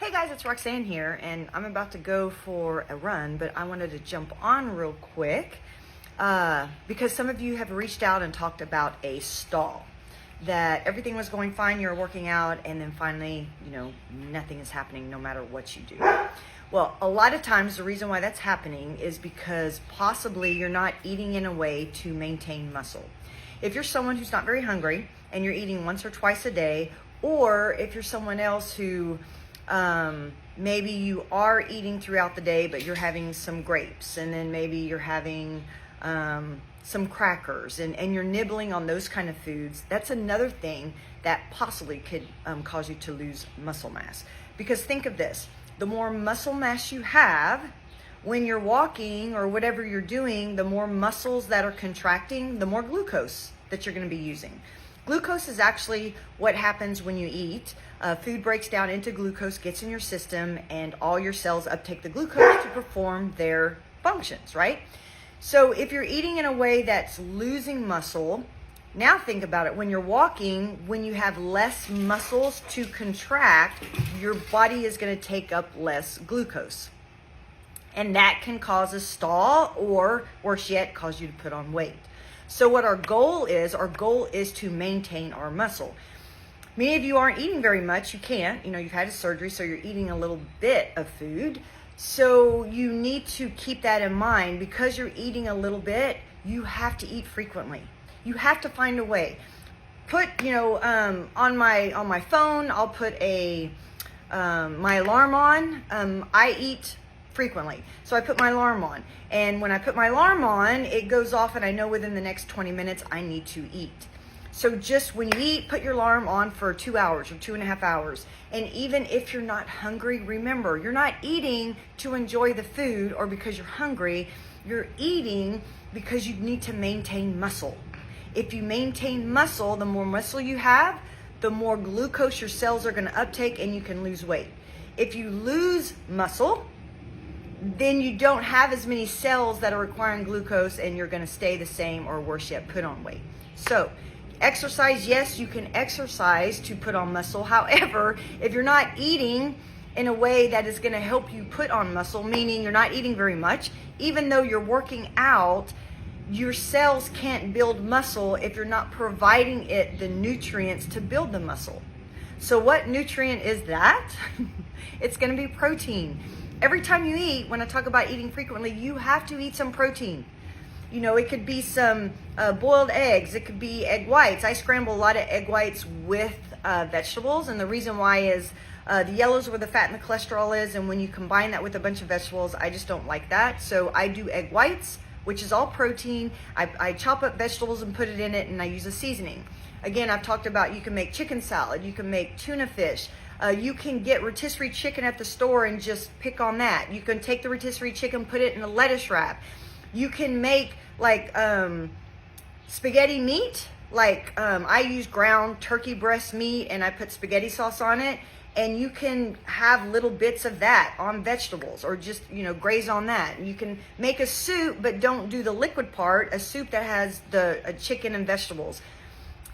Hey guys, it's Roxanne here, and I'm about to go for a run, but I wanted to jump on real quick because some of you have reached out and talked about a stall. That everything was going fine, you're working out, and then finally, nothing is happening no matter what you do. Well, a lot of times the reason why that's happening is because possibly you're not eating in a way to maintain muscle. If you're someone who's not very hungry and you're eating once or twice a day, or if you're someone else who maybe you are eating throughout the day, but you're having some grapes, and then maybe you're having some crackers, and you're nibbling on those kind of foods, that's another thing that possibly could cause you to lose muscle mass. Because think of this, the more muscle mass you have when you're walking or whatever you're doing, the more muscles that are contracting, the more glucose that you're going to be using. Glucose is actually what happens when you eat. Food breaks down into glucose, gets in your system, and all your cells uptake the glucose to perform their functions, right? So if you're eating in a way that's losing muscle, now think about it. When you're walking, when you have less muscles to contract, your body is going to take up less glucose. And that can cause a stall, or worse yet, cause you to put on weight. So what our goal is to maintain our muscle. Many of you aren't eating very much. You can't. You've had a surgery, so you're eating a little bit of food. So you need to keep that in mind. Because you're eating a little bit, you have to eat frequently. You have to find a way. Put, on my phone, I'll put my alarm on. I eat frequently. So I put my alarm on. And when I put my alarm on, it goes off and I know within the next 20 minutes I need to eat. So just when you eat, put your alarm on for 2 hours or 2.5 hours. And even if you're not hungry, remember, you're not eating to enjoy the food or because you're hungry. You're eating because you need to maintain muscle. If you maintain muscle, the more muscle you have, the more glucose your cells are going to uptake and you can lose weight. If you lose muscle, then you don't have as many cells that are requiring glucose and you're going to stay the same, or worse yet, put on weight. So exercise, yes, you can exercise to put on muscle. However, if you're not eating in a way that is going to help you put on muscle, meaning you're not eating very much, even though you're working out, your cells can't build muscle if you're not providing it the nutrients to build the muscle. So what nutrient is that? It's going to be protein. Every time you eat, when I talk about eating frequently, you have to eat some protein. It could be some boiled eggs. It could be egg whites. I scramble a lot of egg whites with vegetables. And the reason why is the yellow's where the fat and the cholesterol is. And when you combine that with a bunch of vegetables, I just don't like that. So I do egg whites, which is all protein. I chop up vegetables and put it in it, and I use a seasoning. Again, I've talked about you can make chicken salad. You can make tuna fish. You can get rotisserie chicken at the store and just pick on that. You can take the rotisserie chicken, put it in a lettuce wrap. You can make spaghetti meat. I use ground turkey breast meat and I put spaghetti sauce on it. And you can have little bits of that on vegetables, or just, graze on that. You can make a soup, but don't do the liquid part, a soup that has the chicken and vegetables.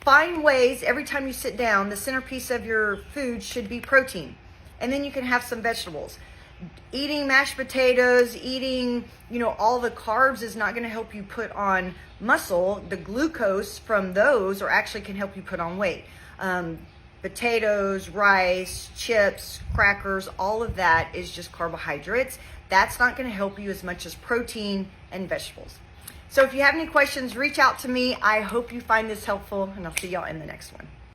Find ways, every time you sit down, the centerpiece of your food should be protein. And then you can have some vegetables. Eating mashed potatoes, eating, all the carbs is not going to help you put on muscle. The glucose from those actually can help you put on weight. Potatoes, rice, chips, crackers, all of that is just carbohydrates. That's not going to help you as much as protein and vegetables. So if you have any questions, reach out to me. I hope you find this helpful, and I'll see y'all in the next one.